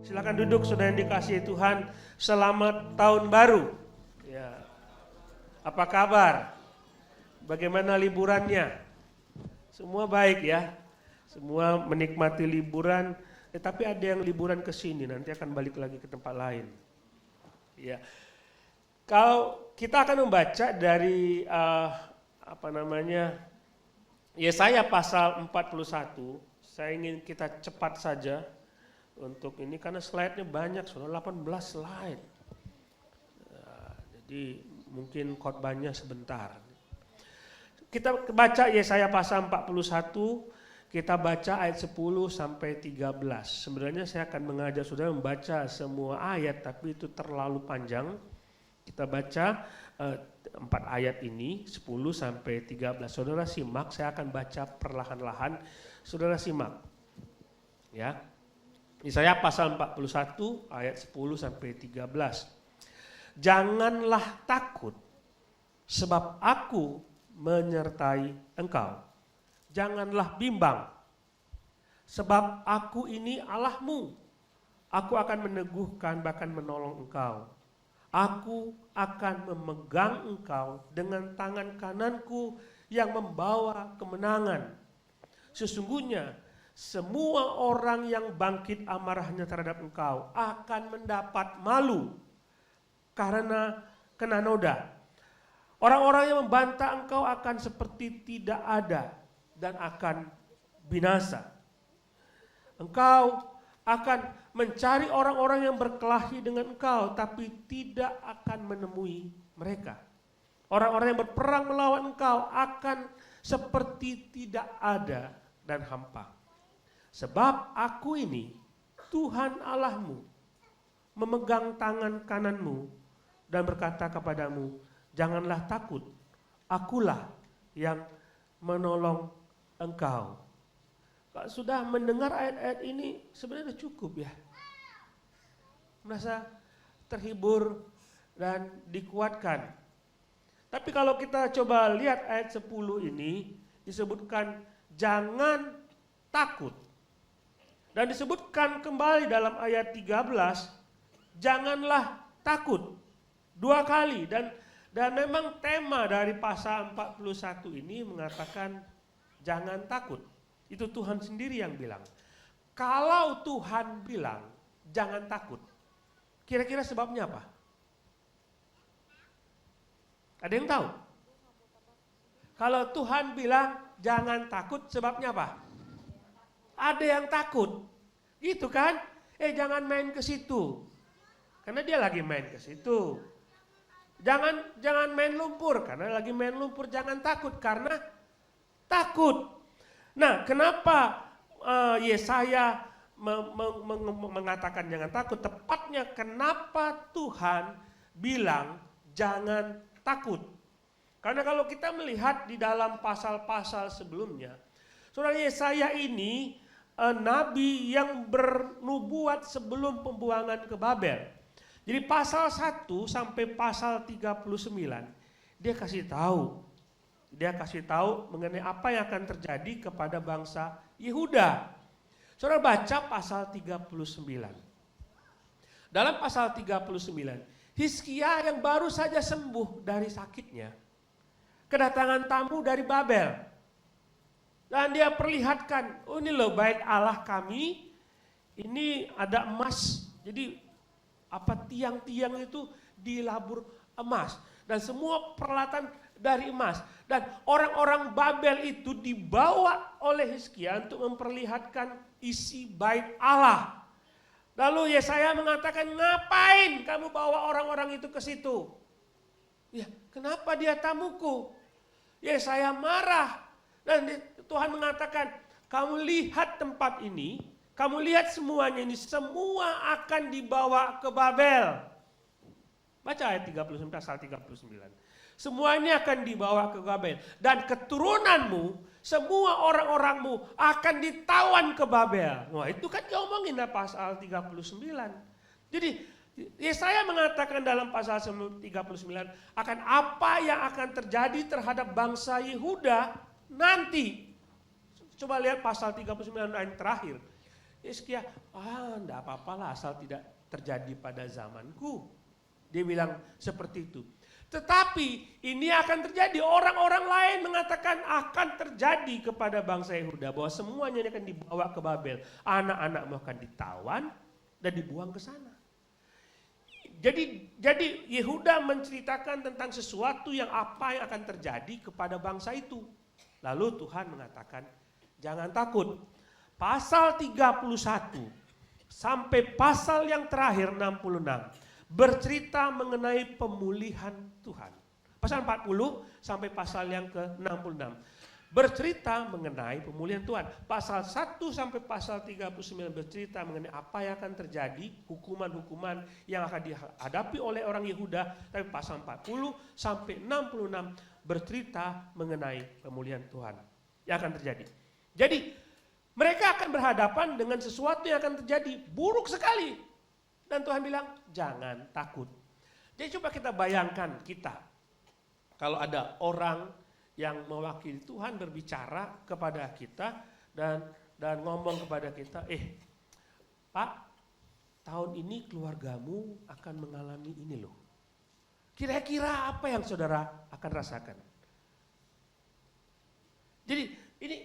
Silakan duduk, saudara yang dikasihi Tuhan. Selamat tahun baru. Ya. Apa kabar? Bagaimana liburannya? Semua baik ya. Semua menikmati liburan. Tapi ada yang liburan ke sini, nanti akan balik lagi ke tempat lain. Ya. Kalau kita akan membaca dari Yesaya pasal 41. Saya ingin kita cepat saja untuk ini karena slide-nya banyak, sudah 18 slide. Jadi mungkin khotbahnya sebentar. Kita baca Yesaya pasal 41, kita baca ayat 10 sampai 13. Sebenarnya saya akan mengajak saudara membaca semua ayat, tapi itu terlalu panjang. Kita baca 4 ayat ini, 10 sampai 13. Saudara simak, saya akan baca perlahan-lahan. Saudara simak. Ya. Yesaya pasal 41 ayat 10 sampai 13. Janganlah takut sebab aku menyertai engkau. Janganlah bimbang sebab aku ini Allahmu. Aku akan meneguhkan bahkan menolong engkau. Aku akan memegang engkau dengan tangan kananku yang membawa kemenangan. Sesungguhnya semua orang yang bangkit amarahnya terhadap engkau akan mendapat malu karena kena noda. Orang-orang yang membantah engkau akan seperti tidak ada dan akan binasa. Engkau akan mencari orang-orang yang berkelahi dengan engkau, tapi tidak akan menemui mereka. Orang-orang yang berperang melawan engkau akan seperti tidak ada dan hampa. Sebab aku ini, Tuhan Allahmu, memegang tangan kananmu dan berkata kepadamu, janganlah takut, akulah yang menolong engkau. Kalau sudah mendengar ayat-ayat ini sebenarnya cukup ya. Merasa terhibur dan dikuatkan. Tapi kalau kita coba lihat ayat 10 ini, disebutkan jangan takut. Dan disebutkan kembali dalam ayat 13, janganlah takut. 2 kali. Dan memang tema dari pasal 41 ini mengatakan jangan takut. Itu Tuhan sendiri yang bilang. Kalau Tuhan bilang jangan takut, kira-kira sebabnya apa? Ada yang tahu? Kalau Tuhan bilang jangan takut, sebabnya apa? Ada yang takut, gitu kan? Jangan main ke situ, karena dia lagi main ke situ. Jangan main lumpur, karena lagi main lumpur. Jangan takut, karena takut. Nah, kenapa Yesaya mengatakan jangan takut? Tepatnya kenapa Tuhan bilang jangan takut? Karena kalau kita melihat di dalam pasal-pasal sebelumnya, saudara, Yesaya ini nabi yang bernubuat sebelum pembuangan ke Babel. Jadi pasal 1 sampai pasal 39 dia kasih tahu mengenai apa yang akan terjadi kepada bangsa Yehuda. Saudara baca pasal 39. Dalam pasal 39, Hizkia yang baru saja sembuh dari sakitnya, kedatangan tamu dari Babel. Dan dia perlihatkan, oh ini loh bait Allah kami, ini ada emas. Jadi tiang-tiang itu dilabur emas. Dan semua peralatan dari emas. Dan orang-orang Babel itu dibawa oleh Hizkia untuk memperlihatkan isi bait Allah. Lalu Yesaya mengatakan, ngapain kamu bawa orang-orang itu ke situ? Ya, kenapa dia tamuku? Yesaya marah. Dan Tuhan mengatakan, kamu lihat tempat ini, kamu lihat semuanya ini, semua akan dibawa ke Babel. Baca ayat 39, pasal 39. Semua ini akan dibawa ke Babel. Dan keturunanmu, semua orang-orangmu akan ditawan ke Babel. Wah, itu kan diomongin dalam pasal 39. Jadi Yesaya mengatakan dalam pasal 39 akan apa yang akan terjadi terhadap bangsa Yehuda nanti. Coba lihat pasal 39 ayat terakhir. Hizkia, enggak apa-apalah asal tidak terjadi pada zamanku. Dia bilang seperti itu. Tetapi ini akan terjadi, orang-orang lain mengatakan akan terjadi kepada bangsa Yehuda bahwa semuanya ini akan dibawa ke Babel. Anak-anakmu akan ditawan dan dibuang ke sana. Jadi Yehuda menceritakan tentang sesuatu yang apa yang akan terjadi kepada bangsa itu. Lalu Tuhan mengatakan, jangan takut. Pasal 31 sampai pasal yang terakhir 66 bercerita mengenai pemulihan Tuhan. Pasal 40 sampai pasal yang ke-66 bercerita mengenai pemulihan Tuhan. Pasal 1 sampai pasal 39 bercerita mengenai apa yang akan terjadi, hukuman-hukuman yang akan dihadapi oleh orang Yehuda. Tapi pasal 40 sampai 66 bercerita mengenai pemulihan Tuhan yang akan terjadi. Jadi mereka akan berhadapan dengan sesuatu yang akan terjadi buruk sekali. Dan Tuhan bilang, jangan takut. Jadi coba kita bayangkan kita, kalau ada orang yang mewakili Tuhan berbicara kepada kita dan ngomong kepada kita, Pak, tahun ini keluargamu akan mengalami ini loh. Kira-kira apa yang saudara akan rasakan? Jadi ini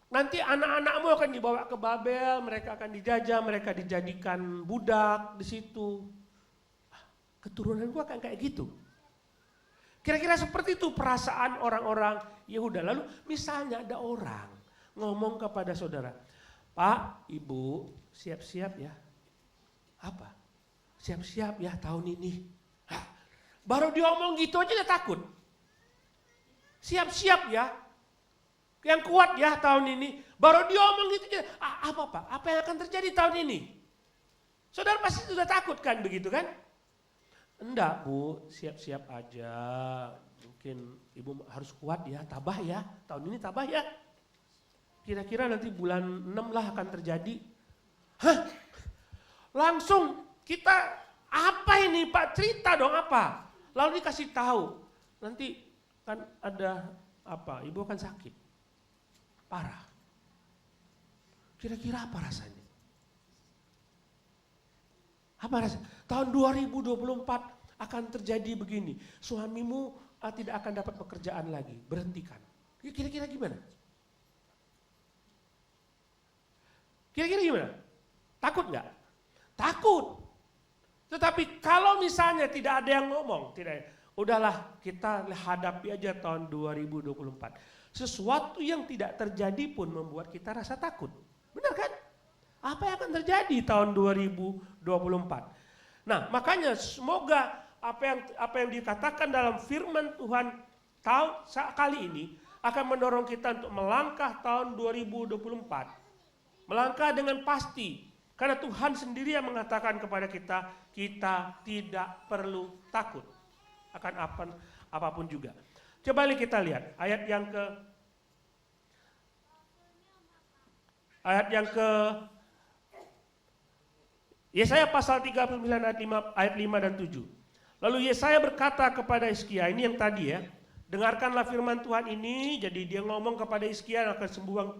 nanti anak-anakmu akan dibawa ke Babel, mereka akan dijajah, mereka dijadikan budak di situ. Keturunanku akan kayak gitu. Kira-kira seperti itu perasaan orang-orang Yehuda. Lalu misalnya ada orang ngomong kepada saudara, Pak, Ibu, siap-siap ya. Apa? Siap-siap ya tahun ini. Baru dia ngomong gitu aja dia takut. Siap-siap ya. Yang kuat ya tahun ini. Baru dia ngomong gitu aja. Apa Pak? Apa yang akan terjadi tahun ini? Saudara pasti sudah takut kan begitu kan? Enggak Bu, siap-siap aja. Mungkin Ibu harus kuat ya, tabah ya. Tahun ini tabah ya. Kira-kira nanti bulan 6 lah akan terjadi. Langsung kita, apa ini Pak? Cerita dong apa? Lalu dikasih tahu. Nanti kan ada apa? Ibu akan sakit. Parah. Kira-kira apa rasanya? Apa rasanya? Tahun 2024 akan terjadi begini. Suamimu tidak akan dapat pekerjaan lagi. Berhentikan. Kira-kira gimana? Kira-kira gimana? Takut nggak? Takut. Tetapi kalau misalnya tidak ada yang ngomong, udahlah kita hadapi aja tahun 2024. Sesuatu yang tidak terjadi pun membuat kita rasa takut. Benar kan? Apa yang akan terjadi tahun 2024? Nah, makanya semoga apa yang dikatakan dalam firman Tuhan kali ini akan mendorong kita untuk melangkah tahun 2024. Melangkah dengan pasti. Karena Tuhan sendiri yang mengatakan kepada kita, kita tidak perlu takut akan apapun juga. Coba kita lihat ayat yang ke Yesaya pasal 39 ayat 5 dan 7. Lalu Yesaya berkata kepada Hizkia, ini yang tadi ya, dengarkanlah firman Tuhan ini, jadi dia ngomong kepada Hizkia akan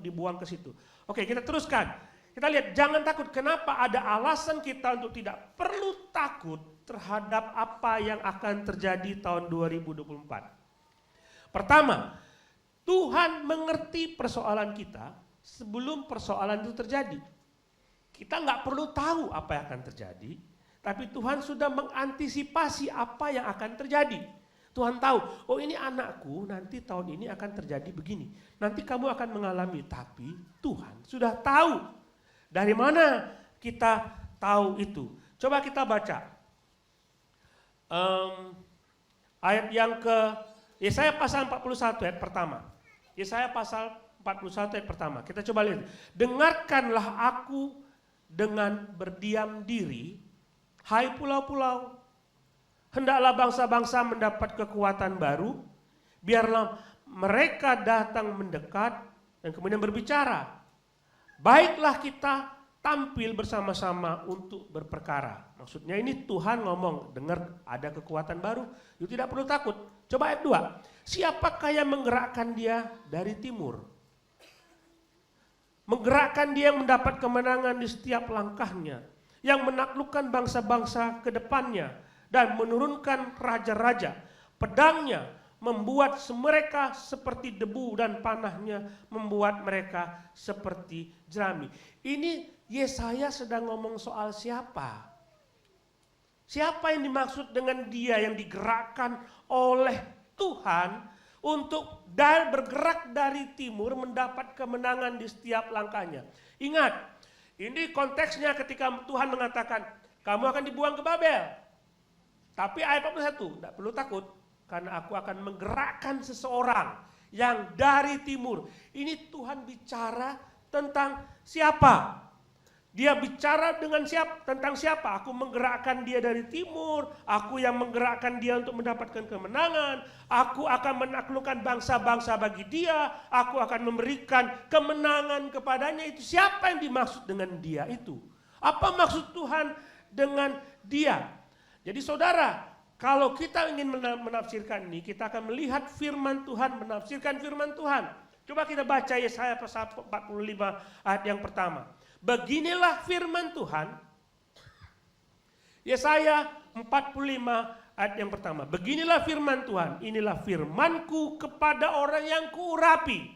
dibuang ke situ. Oke, kita teruskan. Kita lihat, jangan takut. Kenapa ada alasan kita untuk tidak perlu takut terhadap apa yang akan terjadi tahun 2024. Pertama, Tuhan mengerti persoalan kita sebelum persoalan itu terjadi. Kita nggak perlu tahu apa yang akan terjadi, tapi Tuhan sudah mengantisipasi apa yang akan terjadi. Tuhan tahu, oh ini anakku nanti tahun ini akan terjadi begini. Nanti kamu akan mengalami, tapi Tuhan sudah tahu. Dari mana kita tahu itu? Coba kita baca. Ayat yang ke Yesaya pasal 41 ayat pertama. Yesaya pasal 41 ayat pertama. Kita coba lihat. Dengarkanlah aku dengan berdiam diri, hai pulau-pulau, hendaklah bangsa-bangsa mendapat kekuatan baru, biarlah mereka datang mendekat dan kemudian berbicara. Baiklah kita tampil bersama-sama untuk berperkara. Maksudnya ini Tuhan ngomong, dengar ada kekuatan baru, you tidak perlu takut. Coba ayat 2, siapakah yang menggerakkan dia dari timur? menggerakkan dia mendapat kemenangan di setiap langkahnya, yang menaklukkan bangsa-bangsa ke depannya dan menurunkan raja-raja. Pedangnya membuat mereka seperti debu dan panahnya membuat mereka seperti jerami. Ini Yesaya sedang ngomong soal siapa? Siapa yang dimaksud dengan dia yang digerakkan oleh Tuhan untuk bergerak dari timur mendapat kemenangan di setiap langkahnya. Ingat, ini konteksnya ketika Tuhan mengatakan, kamu akan dibuang ke Babel. Tapi ayat 41, tidak perlu takut, karena aku akan menggerakkan seseorang yang dari timur. Ini Tuhan bicara tentang siapa? Dia bicara tentang siapa? Aku menggerakkan dia dari timur, aku yang menggerakkan dia untuk mendapatkan kemenangan, aku akan menaklukkan bangsa-bangsa bagi dia, aku akan memberikan kemenangan kepadanya. Itu siapa yang dimaksud dengan dia itu? Apa maksud Tuhan dengan dia? Jadi saudara, kalau kita ingin menafsirkan ini, kita akan melihat firman Tuhan, menafsirkan firman Tuhan. Coba kita baca Yesaya pasal 45 ayat yang pertama. Beginilah firman Tuhan, Yesaya 45 ayat yang pertama. Beginilah firman Tuhan, inilah firmanku kepada orang yang kuurapi,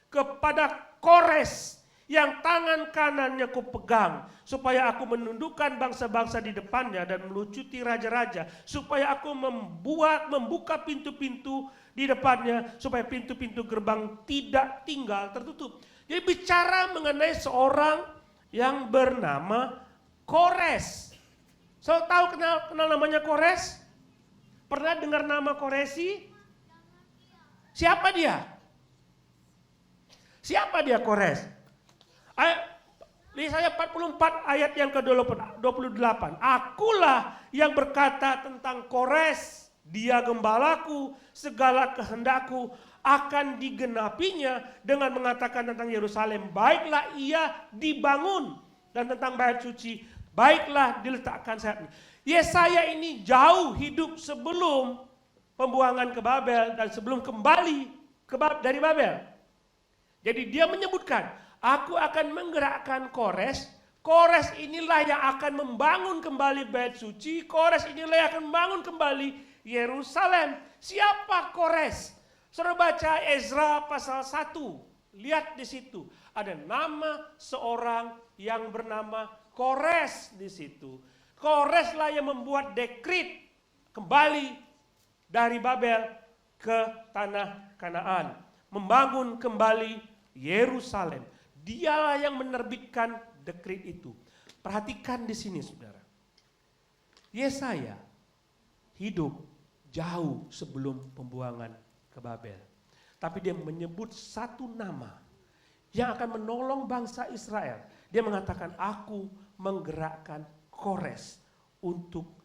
kepada Kores yang tangan kanannya kupegang, supaya aku menundukkan bangsa-bangsa di depannya dan melucuti raja-raja, supaya aku membuka pintu-pintu di depannya, supaya pintu-pintu gerbang tidak tinggal tertutup. Jadi bicara mengenai seorang yang bernama Kores. Tahu kenal namanya Kores? Pernah dengar nama Koresi? Siapa dia? Siapa dia Kores? Yesaya 44 ayat yang ke-28. Akulah yang berkata tentang Kores, dia gembalaku, segala kehendakku akan digenapinya, dengan mengatakan tentang Yerusalem, baiklah ia dibangun, dan tentang bait suci, baiklah diletakkan sayapnya. Yesaya ini jauh hidup sebelum pembuangan ke Babel dan sebelum kembali dari Babel. Jadi dia menyebutkan, aku akan menggerakkan Kores. Kores inilah yang akan membangun kembali bait suci. Kores inilah yang akan membangun kembali Yerusalem. Siapa Kores? Saudara baca Ezra pasal 1. Lihat di situ. Ada nama seorang yang bernama Kores di situ. Koreslah yang membuat dekrit kembali dari Babel ke tanah Kanaan. Membangun kembali Yerusalem. Dialah yang menerbitkan dekrit itu. Perhatikan di sini saudara. Yesaya hidup jauh sebelum pembuangan ke Babel. Tapi dia menyebut satu nama yang akan menolong bangsa Israel. Dia mengatakan, aku menggerakkan Kores untuk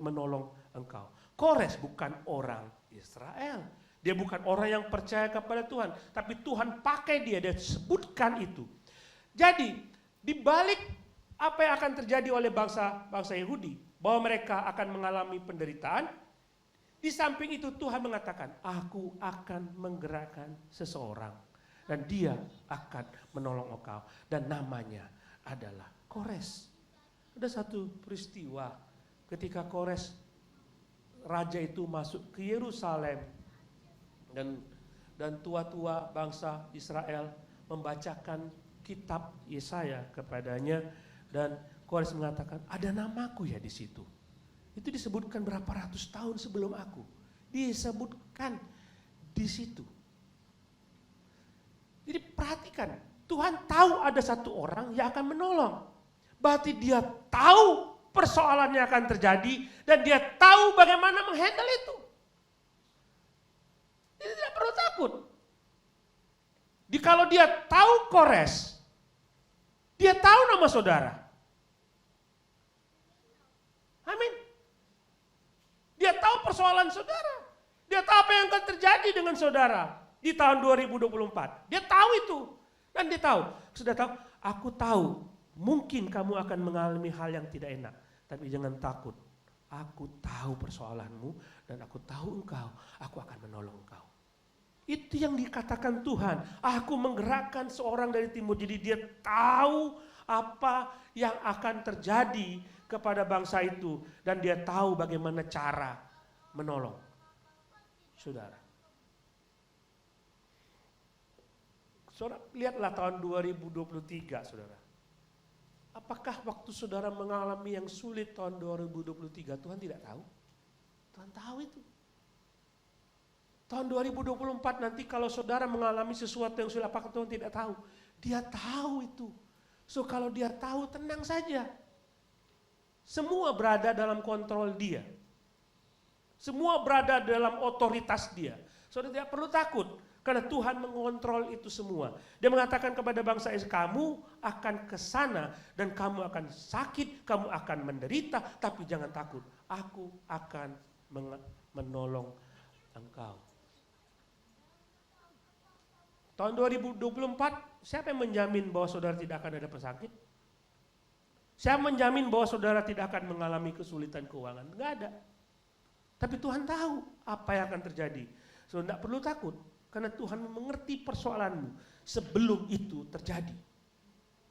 menolong engkau. Kores bukan orang Israel. Dia bukan orang yang percaya kepada Tuhan. Tapi Tuhan pakai dia sebutkan itu. Jadi, di balik apa yang akan terjadi oleh bangsa Yahudi, bahwa mereka akan mengalami penderitaan, di samping itu Tuhan mengatakan, aku akan menggerakkan seseorang dan dia akan menolong engkau, dan namanya adalah Kores. Ada satu peristiwa ketika Kores, raja itu masuk ke Yerusalem dan tua-tua bangsa Israel membacakan kitab Yesaya kepadanya, dan Kores mengatakan, ada namaku ya di situ. Itu disebutkan berapa ratus tahun sebelum aku. Disebutkan di situ. Jadi perhatikan, Tuhan tahu ada satu orang yang akan menolong. Berarti dia tahu persoalannya akan terjadi dan dia tahu bagaimana menghandle itu. Dia tidak perlu takut. Kalau dia tahu Kores, dia tahu nama saudara. Amin. Dia tahu persoalan saudara. Dia tahu apa yang akan terjadi dengan saudara di tahun 2024. Dia tahu itu. Dan dia tahu, sudah tahu, aku tahu mungkin kamu akan mengalami hal yang tidak enak. Tapi jangan takut. Aku tahu persoalanmu dan aku tahu engkau. Aku akan menolong engkau. Itu yang dikatakan Tuhan. Aku menggerakkan seorang dari timur. Jadi dia tahu apa yang akan terjadi kepada bangsa itu. Dan dia tahu bagaimana cara menolong. Saudara. Saudara, lihatlah tahun 2023, saudara. Apakah waktu saudara mengalami yang sulit tahun 2023, Tuhan tidak tahu? Tuhan tahu itu. Tahun 2024 nanti kalau saudara mengalami sesuatu yang sulit, apakah Tuhan tidak tahu? Dia tahu itu. So kalau dia tahu, tenang saja. Semua berada dalam kontrol dia. Semua berada dalam otoritas dia. Saudara tidak perlu takut. Karena Tuhan mengontrol itu semua. Dia mengatakan kepada bangsa Israel, kamu akan ke sana dan kamu akan sakit, kamu akan menderita, tapi jangan takut. Aku akan menolong engkau. Tahun 2024, siapa yang menjamin bahwa saudara tidak akan ada pesakit? Siapa menjamin bahwa saudara tidak akan mengalami kesulitan keuangan? Enggak ada. Tapi Tuhan tahu apa yang akan terjadi. Saudara tidak perlu takut. Karena Tuhan mengerti persoalanmu sebelum itu terjadi.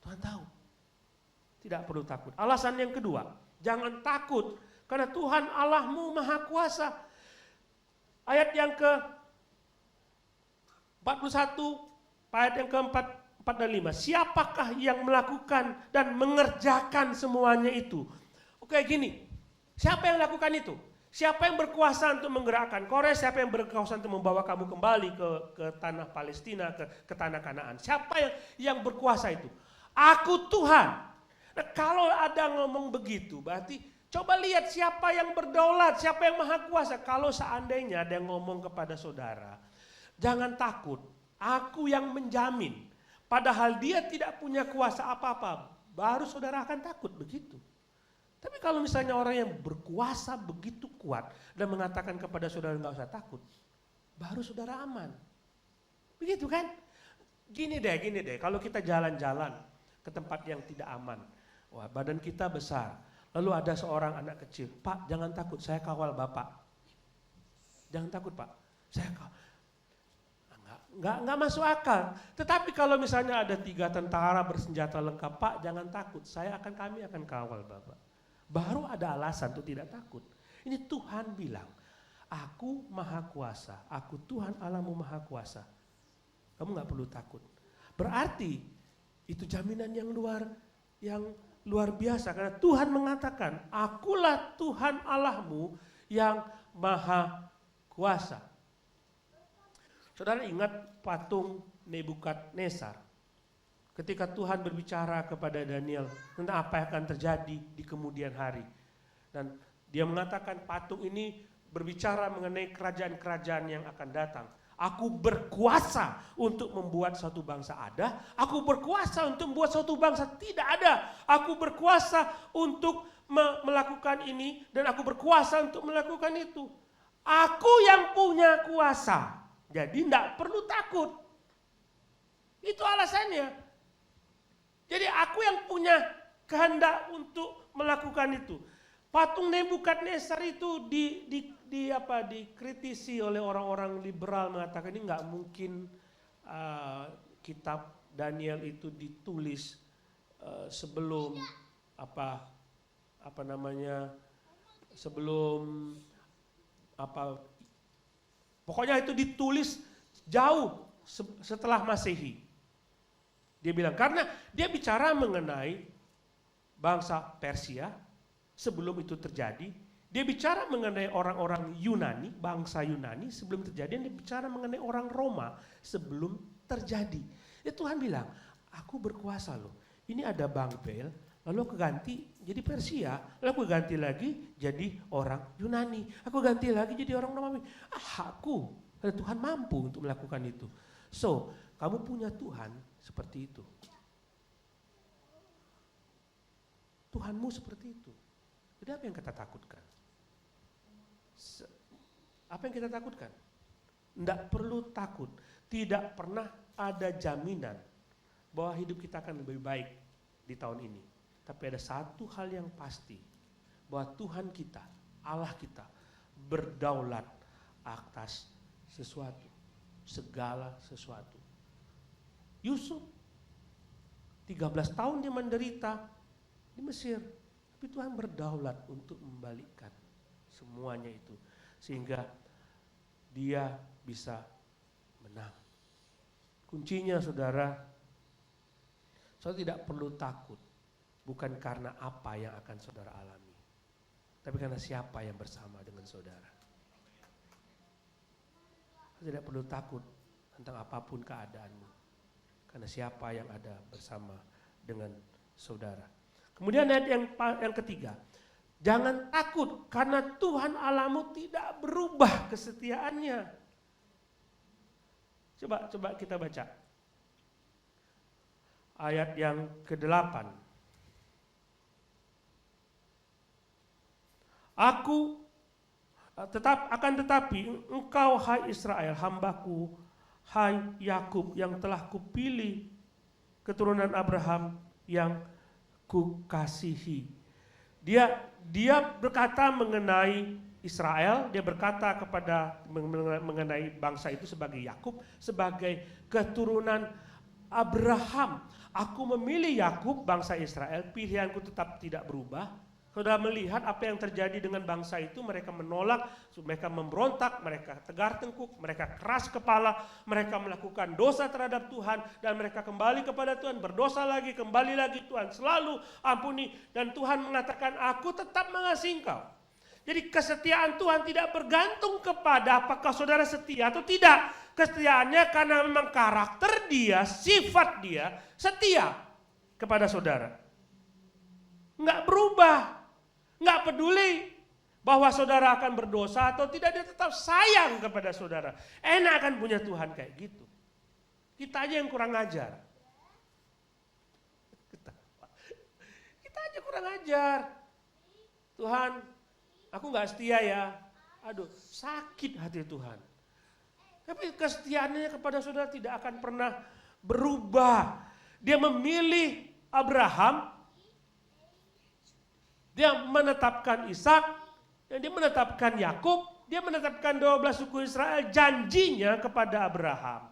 Tuhan tahu. Tidak perlu takut. Alasan yang kedua, jangan takut. Karena Tuhan Allahmu Maha Kuasa. Ayat yang ke-41, ayat yang ke-4 dan 5. Siapakah yang melakukan dan mengerjakan semuanya itu? Oke gini, siapa yang melakukan itu? Siapa yang berkuasa untuk menggerakkan Kores? Siapa yang berkuasa untuk membawa kamu kembali ke tanah Palestina, ke tanah Kanaan? Siapa yang berkuasa itu? Aku Tuhan. Nah, kalau ada ngomong begitu, berarti coba lihat siapa yang berdaulat, siapa yang maha kuasa. Kalau seandainya ada yang ngomong kepada saudara, jangan takut, aku yang menjamin. Padahal dia tidak punya kuasa apa-apa, baru saudara akan takut begitu. Tapi kalau misalnya orang yang berkuasa begitu kuat dan mengatakan kepada saudara nggak usah takut, baru saudara aman. Begitu kan? Gini deh, kalau kita jalan-jalan ke tempat yang tidak aman, wah badan kita besar, lalu ada seorang anak kecil, Pak jangan takut, saya kawal Bapak. Jangan takut Pak, saya kawal. Nggak masuk akal. Tetapi kalau misalnya ada 3 tentara bersenjata lengkap, Pak jangan takut, kami akan kawal Bapak. Baru ada alasan untuk tidak takut. Ini Tuhan bilang, aku maha kuasa, aku Tuhan Allahmu maha kuasa. Kamu nggak perlu takut. Berarti itu jaminan yang luar biasa. Karena Tuhan mengatakan, akulah Tuhan Allahmu yang maha kuasa. Saudara ingat patung Nebukadnezar. Ketika Tuhan berbicara kepada Daniel tentang apa yang akan terjadi di kemudian hari. Dan dia mengatakan patung ini berbicara mengenai kerajaan-kerajaan yang akan datang. Aku berkuasa untuk membuat suatu bangsa ada. Aku berkuasa untuk membuat suatu bangsa tidak ada. Aku berkuasa untuk melakukan ini dan aku berkuasa untuk melakukan itu. Aku yang punya kuasa. Jadi tidak perlu takut. Itu alasannya. Jadi aku yang punya kehendak untuk melakukan itu. Patung Nebukadnezar itu dikritisi oleh orang-orang liberal mengatakan ini nggak mungkin kitab Daniel itu ditulis sebelum pokoknya itu ditulis jauh setelah Masehi. Dia bilang, karena dia bicara mengenai bangsa Persia sebelum itu terjadi. Dia bicara mengenai orang-orang Yunani, bangsa Yunani sebelum terjadi. Dan dia bicara mengenai orang Roma sebelum terjadi. Ya Tuhan bilang, aku berkuasa loh. Ini ada Babel, lalu aku ganti jadi Persia. Lalu aku ganti lagi jadi orang Yunani. Aku ganti lagi jadi orang Romawi. Aku, karena Tuhan mampu untuk melakukan itu. So, kamu punya Tuhan seperti itu. Tuhanmu seperti itu. Jadi apa yang kita takutkan? Apa yang kita takutkan? Tidak perlu takut. Tidak pernah ada jaminan bahwa hidup kita akan lebih baik di tahun ini. Tapi ada satu hal yang pasti. Bahwa Tuhan kita, Allah kita, berdaulat atas sesuatu. segala sesuatu. Yusuf 13 tahun dia menderita di Mesir, tapi Tuhan berdaulat untuk membalikkan semuanya itu sehingga dia bisa menang. Kuncinya saudara tidak perlu takut, bukan karena apa yang akan saudara alami, tapi karena siapa yang bersama dengan saudara. Tidak perlu takut tentang apapun keadaanmu, karena siapa yang ada bersama dengan saudara. Kemudian ayat yang ketiga, jangan takut karena Tuhan Allahmu tidak berubah kesetiaannya. Coba kita baca ayat yang ke-8. Tetapi engkau hai Israel, hambaku, hai Yakub yang telah kupilih, keturunan Abraham yang kukasihi. Dia berkata mengenai Israel, dia berkata mengenai bangsa itu sebagai Yakub, sebagai keturunan Abraham. Aku memilih Yakub, bangsa Israel, pilihanku tetap tidak berubah. Saudara melihat apa yang terjadi dengan bangsa itu, mereka menolak, mereka memberontak, mereka tegar tengkuk, mereka keras kepala, mereka melakukan dosa terhadap Tuhan, dan mereka kembali kepada Tuhan, berdosa lagi, kembali lagi, Tuhan selalu ampuni, dan Tuhan mengatakan, aku tetap mengasihi engkau. Jadi kesetiaan Tuhan tidak bergantung kepada apakah saudara setia atau tidak. Kesetiaannya karena memang karakter dia, sifat dia setia kepada saudara. Enggak berubah, enggak peduli bahwa saudara akan berdosa atau tidak, dia tetap sayang kepada saudara. Enak kan punya Tuhan kayak gitu. Kita aja yang kurang ajar. Kita aja kurang ajar. Tuhan, aku gak setia ya. Aduh, sakit hati Tuhan. Tapi kesetiaannya kepada saudara tidak akan pernah berubah. Dia memilih Abraham, dia menetapkan Ishak, dan dia menetapkan Yakub, dia menetapkan 12 suku Israel. Janjinya kepada Abraham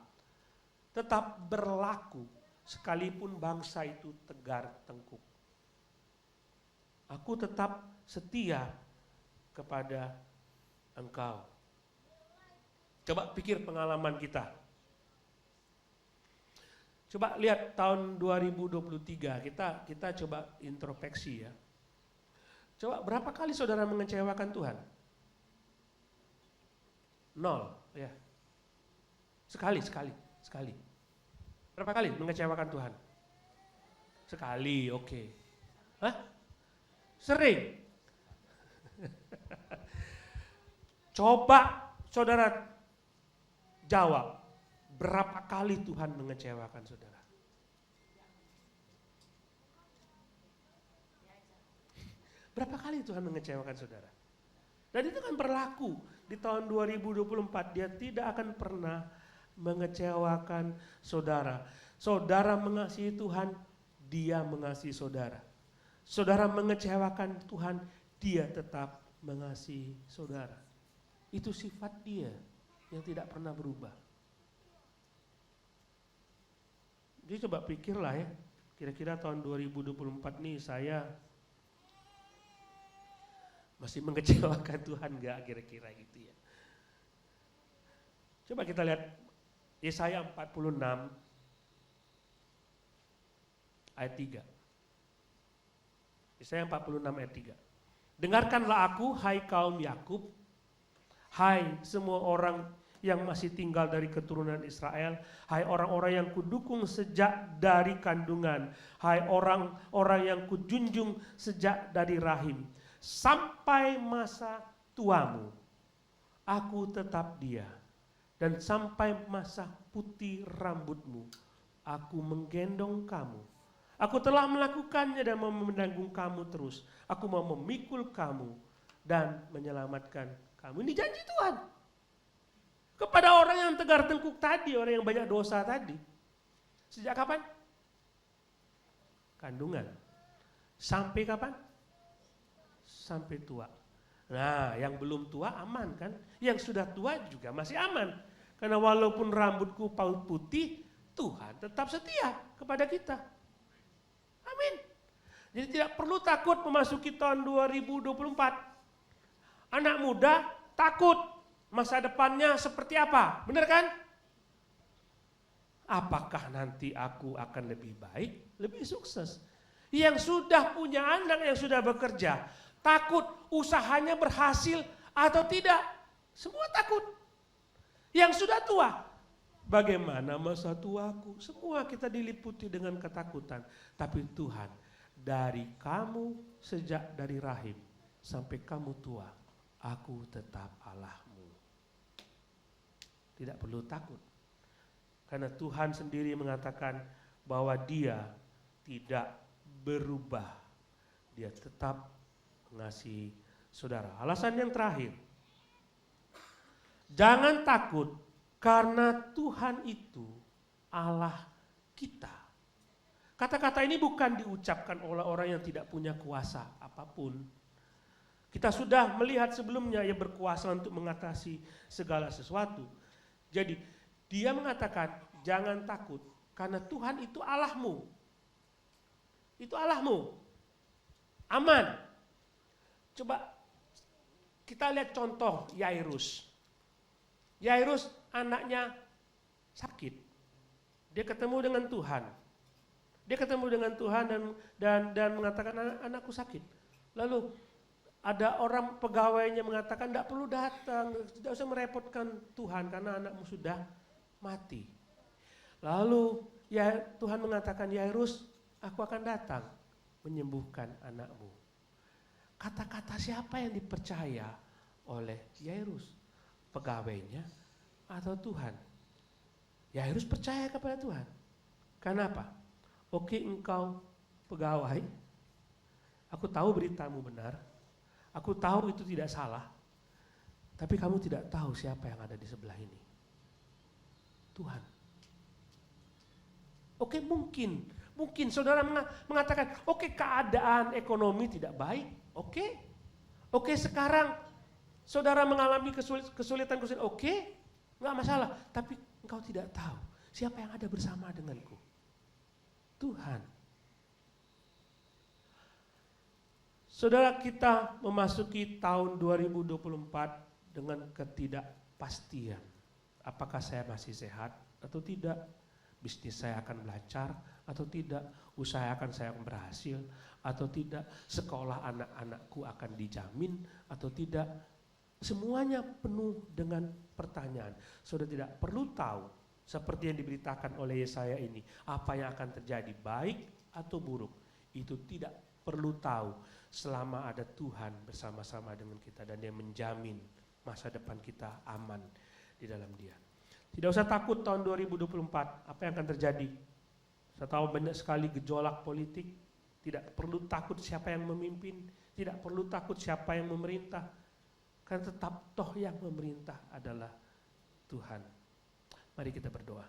tetap berlaku sekalipun bangsa itu tegar tengkuk. Aku tetap setia kepada engkau. Coba pikir pengalaman kita. Coba lihat tahun 2023, kita coba introspeksi ya. Coba berapa kali saudara mengecewakan Tuhan? 0 ya. Sekali. Berapa kali mengecewakan Tuhan? Sekali, oke. Hah? Sering. Coba saudara jawab, berapa kali Tuhan mengecewakan saudara? Berapa kali Tuhan mengecewakan saudara? Dan itu kan berlaku di tahun 2024, dia tidak akan pernah mengecewakan saudara. Saudara mengasihi Tuhan, dia mengasihi saudara. Saudara mengecewakan Tuhan, dia tetap mengasihi saudara. Itu sifat dia yang tidak pernah berubah. Jadi coba pikirlah ya, kira-kira tahun 2024 nih saya masih mengecewakan Tuhan enggak kira-kira gitu ya. Coba kita lihat Yesaya 46 ayat 3. Yesaya 46 ayat 3. Dengarkanlah aku, hai kaum Yakub, hai semua orang yang masih tinggal dari keturunan Israel, hai orang-orang yang kudukung sejak dari kandungan, hai orang-orang yang kujunjung sejak dari rahim, sampai masa tuamu, aku tetap dia, dan sampai masa putih rambutmu, aku menggendong kamu. Aku telah melakukannya dan menanggung kamu terus. Aku mau memikul kamu dan menyelamatkan kamu. Ini janji Tuhan. Kepada orang yang tegar tengkuk tadi, orang yang banyak dosa tadi. Sejak kapan? Kandungan. Sampai kapan? Sampai tua. Nah, yang belum tua aman kan? Yang sudah tua juga masih aman. Karena walaupun rambutku paut putih, Tuhan tetap setia kepada kita. Amin. Jadi tidak perlu takut memasuki tahun 2024. Anak muda takut masa depannya seperti apa, benar kan? Apakah nanti aku akan lebih baik, lebih sukses? Yang sudah punya anak, yang sudah bekerja, takut usahanya berhasil atau tidak. Semua takut. Yang sudah tua, bagaimana masa tuaku? Semua kita diliputi dengan ketakutan. Tapi Tuhan, dari kamu sejak dari rahim sampai kamu tua, aku tetap Allahmu. Tidak perlu takut. Karena Tuhan sendiri mengatakan bahwa Dia tidak berubah. Dia tetap mengasihi saudara. Alasan yang terakhir, jangan takut karena Tuhan itu Allah kita. Kata-kata ini bukan diucapkan oleh orang yang tidak punya kuasa apapun. Kita sudah melihat sebelumnya yang berkuasa untuk mengatasi segala sesuatu. Jadi dia mengatakan jangan takut karena Tuhan itu Allahmu. Itu Allahmu. Aman. Coba kita lihat contoh Yairus. Yairus anaknya sakit. Dia ketemu dengan Tuhan. Dia ketemu dengan Tuhan dan mengatakan anakku sakit. Lalu ada orang pegawainya mengatakan tidak perlu datang, tidak usah merepotkan Tuhan karena anakmu sudah mati. Lalu ya Tuhan mengatakan, Yairus, aku akan datang menyembuhkan anakmu. Kata-kata siapa yang dipercaya oleh Yairus? Pegawainya atau Tuhan? Yairus percaya kepada Tuhan. Kenapa? Oke, engkau pegawai, aku tahu beritamu benar, aku tahu itu tidak salah, tapi kamu tidak tahu siapa yang ada di sebelah ini. Tuhan. Oke, mungkin saudara mengatakan, oke, keadaan ekonomi tidak baik, oke, sekarang saudara mengalami kesulitan, oke, nggak masalah, tapi engkau tidak tahu siapa yang ada bersama denganku. Tuhan. Saudara, kita memasuki tahun 2024 dengan ketidakpastian. Apakah saya masih sehat atau tidak? Bisnis saya akan lancar atau tidak? Usaha saya akan berhasil atau tidak? Sekolah anak-anakku akan dijamin atau tidak? Semuanya penuh dengan pertanyaan. Saudara tidak perlu tahu seperti yang diberitakan oleh Yesaya ini, apa yang akan terjadi, baik atau buruk. Itu tidak perlu tahu selama ada Tuhan bersama-sama dengan kita dan Dia menjamin masa depan kita aman di dalam Dia. Tidak usah takut tahun 2024, apa yang akan terjadi. Saya tahu banyak sekali gejolak politik, tidak perlu takut siapa yang memimpin, tidak perlu takut siapa yang memerintah, karena tetap toh yang memerintah adalah Tuhan. Mari kita berdoa.